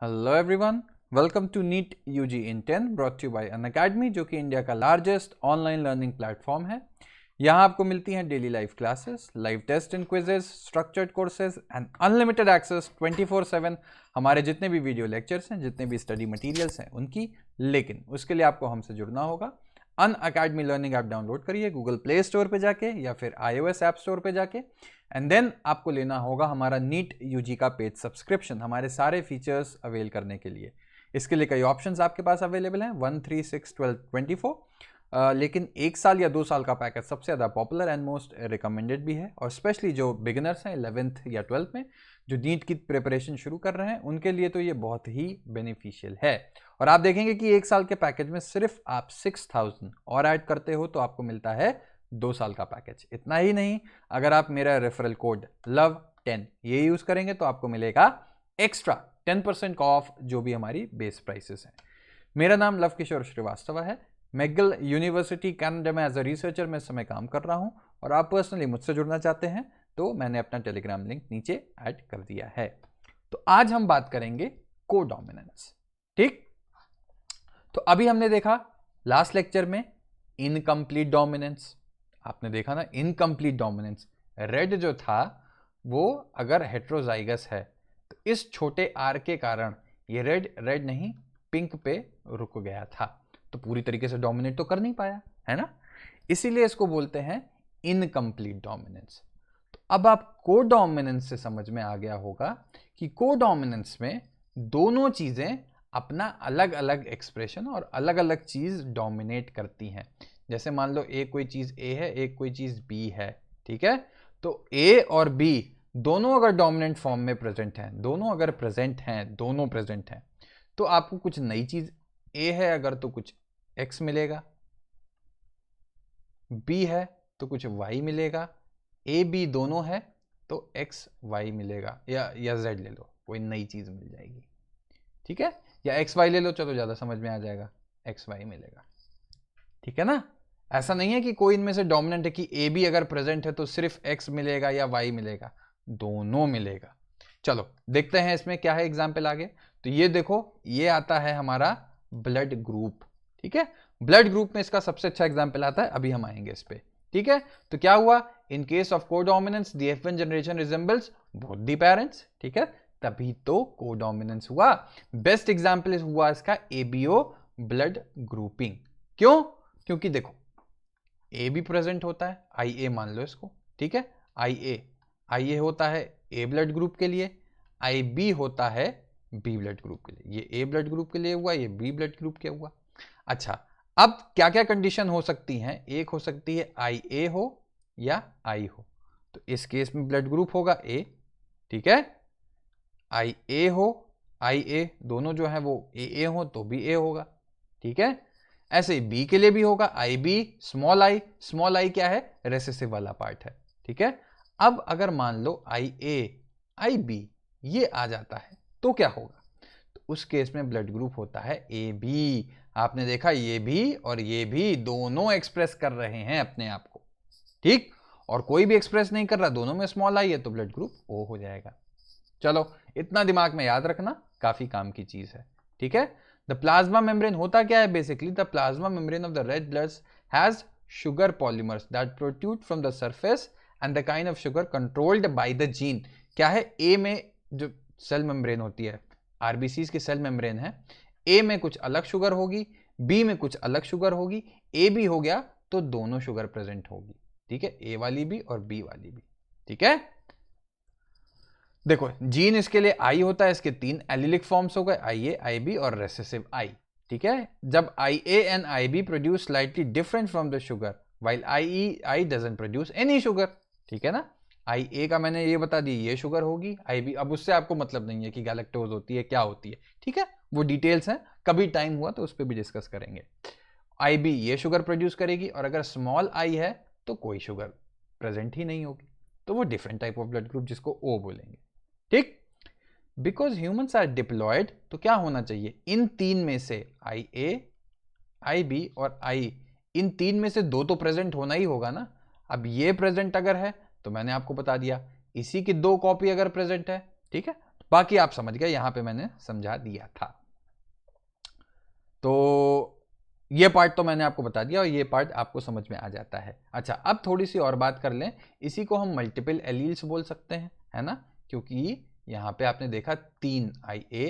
Hello everyone, welcome to NEET UG in 10 brought you by Unacademy, जो कि India का largest online learning platform है। यहाँ आपको मिलती हैं daily live classes, live test and quizzes, structured courses and unlimited access 24/7 हमारे जितने भी वीडियो लेक्चर्स हैं, जितने भी स्टडी मटेरियल्स हैं उनकी। लेकिन उसके लिए आपको हमसे जुड़ना होगा। अनअकैडमी लर्निंग ऐप डाउनलोड करिए गूगल प्ले स्टोर पे जाके या फिर iOS ऐप स्टोर पे जाके, एंड देन आपको लेना होगा हमारा नीट यूजी का पेड सब्सक्रिप्शन हमारे सारे फीचर्स अवेल करने के लिए। इसके लिए कई ऑप्शंस आपके पास अवेलेबल हैं 1, 3, 6, 12, 24। लेकिन 1 साल या 2 साल का पैकेज सबसे ज़्यादा पॉपुलर एंड मोस्ट रिकमेंडेड भी है, और स्पेशली जो बिगिनर्स हैं 11th या 12th में जो नीट की प्रिपरेशन शुरू कर रहे हैं उनके लिए तो ये बहुत ही बेनिफिशियल है। और आप देखेंगे कि 1 साल के पैकेज में सिर्फ आप 6000 और ऐड करते हो तो आपको मिलता है 2 साल का पैकेज। इतना ही नहीं, अगर आप मेरा रेफरल कोड LOVE10 ये यूज करेंगे तो आपको मिलेगा एक्स्ट्रा 10% ऑफ जो भी हमारी बेस प्राइसेस हैं। मेरा नाम लव किशोर श्रीवास्तव है। मैकगिल यूनिवर्सिटी कनाडा में एज अ रिसर्चर मैं इस समय काम कर रहा हूं, और आप पर्सनली मुझसे जुड़ना चाहते हैं तो मैंने अपना टेलीग्राम लिंक नीचे ऐड कर दिया है। तो आज हम बात करेंगे कोडोमिनेंस। ठीक, तो अभी हमने देखा लास्ट लेक्चर में इनकम्प्लीट डोमिनेंस। आपने देखा ना, इनकम्प्लीट डोमिनेंस, रेड जो था वो अगर हेट्रोजाइगस है तो इस छोटे आर के कारण ये रेड नहीं पिंक पे रुक गया था, तो पूरी तरीके से डोमिनेट तो कर नहीं पाया, है ना। इसीलिए इसको बोलते हैं इनकम्प्लीट डोमिनेंस। तो अब आप कोडोमिनेंस से समझ में आ गया होगा कि कोडोमिनेंस में दोनों चीजें अपना अलग अलग एक्सप्रेशन और अलग अलग चीज डोमिनेट करती हैं। जैसे मान लो एक कोई चीज ए है, एक कोई चीज बी है, ठीक है। तो ए और बी दोनों अगर डोमिनेंट फॉर्म में प्रेजेंट हैं, दोनों प्रेजेंट हैं, तो आपको कुछ नई चीज ए है अगर तो कुछ एक्स मिलेगा, बी है तो कुछ वाई मिलेगा, ए बी दोनों है तो एक्स वाई मिलेगा, या जेड ले लो, कोई नई चीज मिल जाएगी, ठीक है। या एक्स वाई ले लो, चलो ज्यादा समझ में आ जाएगा, एक्स वाई मिलेगा, ठीक है ना। ऐसा नहीं है कि कोई इनमें से डोमिनेंट है कि ए बी अगर प्रेजेंट है तो सिर्फ एक्स मिलेगा या वाई मिलेगा, दोनों मिलेगा। चलो देखते हैं इसमें क्या है एग्जाम्पल आगे। तो ये देखो, ये आता है हमारा ब्लड ग्रुप, ठीक है। ब्लड ग्रुप में इसका सबसे अच्छा एग्जाम्पल आता है, अभी हम आएंगे इस पे, ठीक है। तो क्या हुआ, in case of codominance the F1 generation resembles both the parents, ठीक है, तभी तो कोडोमिनेंस हुआ। बेस्ट एग्जाम्पल हुआ इसका एबीओ ब्लड ग्रुपिंग। क्यों? क्योंकि देखो ए भी प्रेजेंट होता है, आई ए मान लो इसको, ठीक है। आई ए होता है ए ब्लड ग्रुप के लिए, आई बी होता है बी ब्लड ग्रुप के लिए। ये ए ब्लड ग्रुप के लिए हुआ, ये बी ब्लड ग्रुप के हुआ। अच्छा, अब क्या क्या कंडीशन हो सकती हैं? एक हो सकती है आई ए हो या आई हो, तो इस केस में ब्लड ग्रुप होगा ए, ठीक है। आई ए हो, आई ए दोनों जो है वो ए हो तो भी ए होगा, ठीक है। ऐसे बी के लिए भी होगा, आई बी स्मॉल आई क्या है, रेसेसिव वाला पार्ट है, ठीक है। अब अगर मान लो आई ए आई बी ये आ जाता है तो क्या होगा, तो उस केस में ब्लड ग्रुप होता है ए बी। आपने देखा ये भी और ये भी दोनों एक्सप्रेस कर रहे हैं अपने आप को, ठीक, और कोई भी एक्सप्रेस नहीं कर रहा, दोनों में स्मॉल आई है तो ब्लड ग्रुप ओ हो जाएगा। चलो इतना दिमाग में याद रखना, काफी काम की चीज है, ठीक है। द प्लाज्मा मेम्ब्रेन होता क्या है, basically the plasma membrane of the red bloods has sugar polymers that protrude from the surface and the kind of sugar controlled by the gene. क्या है, ए में जो सेल मेम्ब्रेन होती है, आरबीसी की सेल मेम्ब्रेन है, ए में कुछ अलग शुगर होगी, बी में कुछ अलग शुगर होगी, ए बी हो गया तो दोनों शुगर प्रेजेंट होगी, ठीक है, ए वाली भी और बी वाली भी, ठीक है। देखो जीन इसके लिए आई होता है, इसके 3 एलिलिक फॉर्म्स हो गए, आई ए आई बी और रेसेसिव आई, ठीक है। जब I A and I B produce slightly different from the sugar while I doesn't produce any sugar, ठीक है ना। आई ए का मैंने ये बता दी, ये शुगर होगी, आई बी अब उससे आपको मतलब नहीं है कि गैलेक्टोज होती है क्या होती है, ठीक है, वो डिटेल्स हैं, कभी टाइम हुआ तो उस पर भी डिस्कस करेंगे। आई बी ये शुगर प्रोड्यूस करेगी, और अगर स्मॉल आई है तो कोई शुगर प्रेजेंट ही नहीं होगी, तो वो different type of blood group जिसको ओ बोलेंगे, ठीक। बिकॉज ह्यूमंस आर डिप्लॉयड, तो क्या होना चाहिए, इन 3 में से आई ए आई बी और आई, इन 3 में से 2 तो प्रेजेंट होना ही होगा ना। अब ये प्रेजेंट अगर है तो मैंने आपको बता दिया, इसी की 2 कॉपी अगर प्रेजेंट है, ठीक है, बाकी आप समझ गए, यहां पे मैंने समझा दिया था। तो ये पार्ट तो मैंने आपको बता दिया और ये पार्ट आपको समझ में आ जाता है। अच्छा, अब थोड़ी सी और बात कर लें। इसी को हम मल्टीपल एलील्स बोल सकते हैं, है ना, क्योंकि यहां पे आपने देखा 3 IA,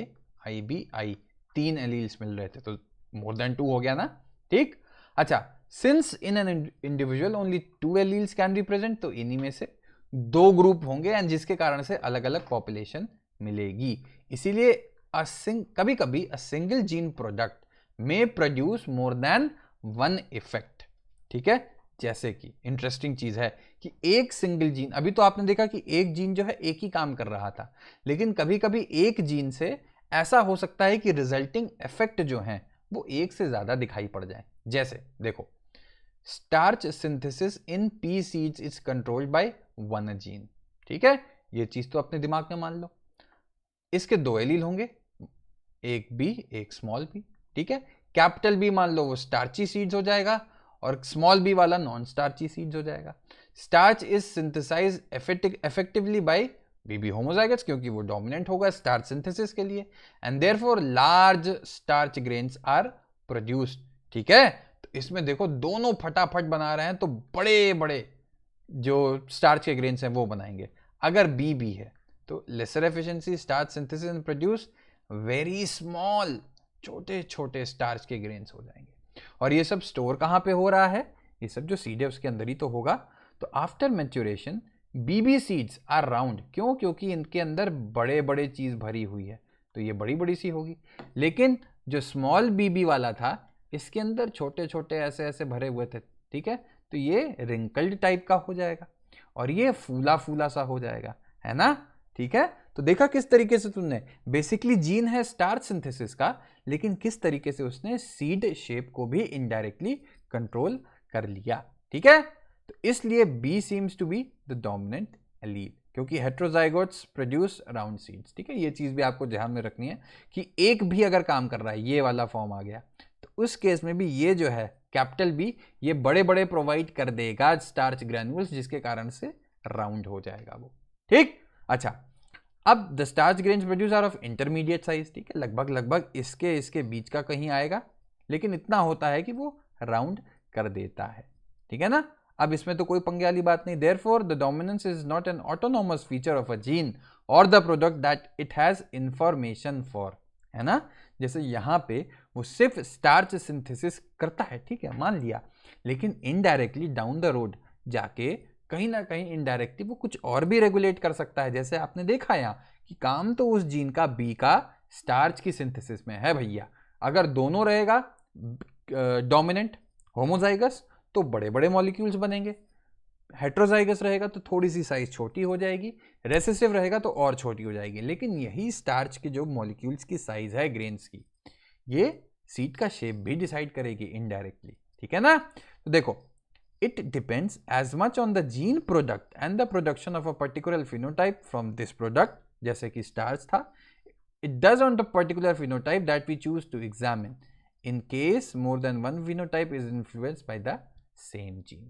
IB, I 3 एलील्स मिल रहे थे, तो मोर देन 2 हो गया ना। ठीक। अच्छा, since in an individual only 2 alleles can be present, तो इन्हीं में से 2 ग्रुप होंगे एंड जिसके कारण से अलग अलग पॉपुलेशन मिलेगी। इसीलिए कभी कभी a single gene product may produce more than one effect। ठीक है, जैसे कि इंटरेस्टिंग चीज है कि एक सिंगल जीन, अभी तो आपने देखा कि एक जीन जो है एक ही काम कर रहा था, लेकिन कभी कभी एक जीन से ऐसा हो सकता है कि रिजल्टिंग इफेक्ट जो है वो एक से ज्यादा दिखाई पड़ जाए। जैसे देखो, starch synthesis in P seeds is controlled by one gene. ठीक है, ये चीज तो अपने दिमाग में मान लो। इसके 2 एलील होंगे, एक बी एक स्मॉल बी। ठीक है, कैपिटल बी मान लो वो स्टार्ची सीड्स हो जाएगा और स्मॉल बी वाला नॉन स्टार्ची सीड्स हो जाएगा। Starch is synthesize effectively by B B homozygous, क्योंकि वो डोमिनेंट होगा स्टार्च सिंथेसिस के लिए, and therefore large starch grains are produced. ठीक है, तो इसमें देखो दोनों फटाफट बना रहे हैं, तो बड़े बड़े जो स्टार्च के ग्रेन्स हैं वो बनाएंगे। अगर बी है तो lesser efficiency starch synthesis and produce very small, छोटे छोटे स्टार्च के ग्रेन्स हो जाएंगे। और ये सब स्टोर कहां पे हो रहा है? ये सब जो सीड है उसके अंदर ही तो होगा। तो after maturation B B seeds are round, क्यों? क्योंकि इनके अंदर बड़े बड़े चीज भरी हुई है, तो ये बड़ी बड़ी सी होगी। लेकिन जो स्मॉल बीबी वाला था इसके अंदर छोटे छोटे ऐसे ऐसे भरे हुए थे। ठीक है, तो ये रिंकल्ड टाइप का हो जाएगा और ये फूला फूला सा हो जाएगा, है ना। ठीक है, तो देखा किस तरीके से तुमने, बेसिकली जीन है स्टार्च सिंथेसिस का, लेकिन किस तरीके से उसने सीड शेप को भी इनडायरेक्टली कंट्रोल कर लिया। ठीक है, तो इसलिए B seems to be the dominant allele, क्योंकि हेट्रोजाइगोट्स प्रोड्यूस राउंड सीड्स। ठीक है, ये चीज भी आपको ध्यान में रखनी है कि एक भी अगर काम कर रहा है, ये वाला फॉर्म आ गया, तो उस केस में भी ये जो है कैपिटल बी, ये बड़े बड़े प्रोवाइड कर देगा स्टार्च ग्रैन्यूल्स, जिसके कारण से राउंड हो जाएगा वो। ठीक। अच्छा, अब the starch grains produce are of intermediate size. ठीक है, लगभग लगभग इसके बीच का कहीं आएगा, लेकिन इतना होता है कि वो राउंड कर देता है। ठीक है ना। अब इसमें तो कोई पंगे वाली बात नहीं। Therefore the dominance is not an autonomous feature of a gene और the product that it has information for, है ना। जैसे यहां पे वो सिर्फ स्टार्च सिंथेसिस करता है, ठीक है, मान लिया, लेकिन इनडायरेक्टली डाउन द रोड जाके कहीं ना कहीं इनडायरेक्टली वो कुछ और भी रेगुलेट कर सकता है। जैसे आपने देखा यहाँ कि काम तो उस जीन का बी का स्टार्च की सिंथेसिस में है भैया, अगर दोनों रहेगा डोमिनेंट होमोजाइगस तो बड़े बड़े मॉलिक्यूल्स बनेंगे, हेट्रोजाइगस रहेगा तो थोड़ी सी साइज छोटी हो जाएगी, रेसेसिव रहेगा तो और छोटी हो जाएगी। लेकिन यही स्टार्च की जो मॉलिक्यूल्स की साइज है ग्रेन्स की, ये सीड का शेप भी डिसाइड करेगी इनडायरेक्टली। ठीक है ना। तो देखो, it depends as much on the gene product and the production of a particular phenotype from this product, जैसे कि स्टार्च था, it does on the particular phenotype that we choose to examine in case more than one phenotype is influenced by the same gene।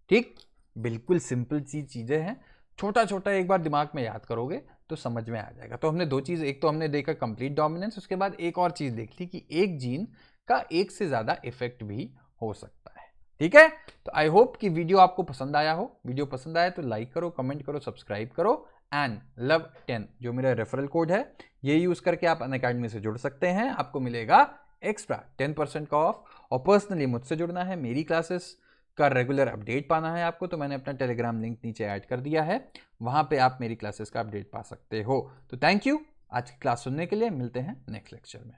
ठीक, बिल्कुल simple सी चीजें हैं, छोटा छोटा एक बार दिमाग में याद करोगे तो समझ में आ जाएगा। तो हमने दो चीज, एक तो हमने देखा कंप्लीट डोमिनेंस, उसके बाद एक और चीज देख ली कि एक जीन का एक से ज्यादा इफेक्ट भी हो सकता है। ठीक है, तो आई होप कि वीडियो आपको पसंद आया हो। वीडियो पसंद आया तो लाइक करो, कमेंट करो, सब्सक्राइब करो एंड लव10 जो मेरा रेफरल कोड है, ये यूज करके आप अनअकैडमी से जुड़ सकते हैं। आपको मिलेगा एक्स्ट्रा 10% का ऑफ। और पर्सनली मुझसे जुड़ना है, मेरी क्लासेस का रेगुलर अपडेट पाना है आपको, तो मैंने अपना टेलीग्राम लिंक नीचे ऐड कर दिया है, वहां पे आप मेरी क्लासेस का अपडेट पा सकते हो। तो थैंक यू आज की क्लास सुनने के लिए, मिलते हैं नेक्स्ट लेक्चर में।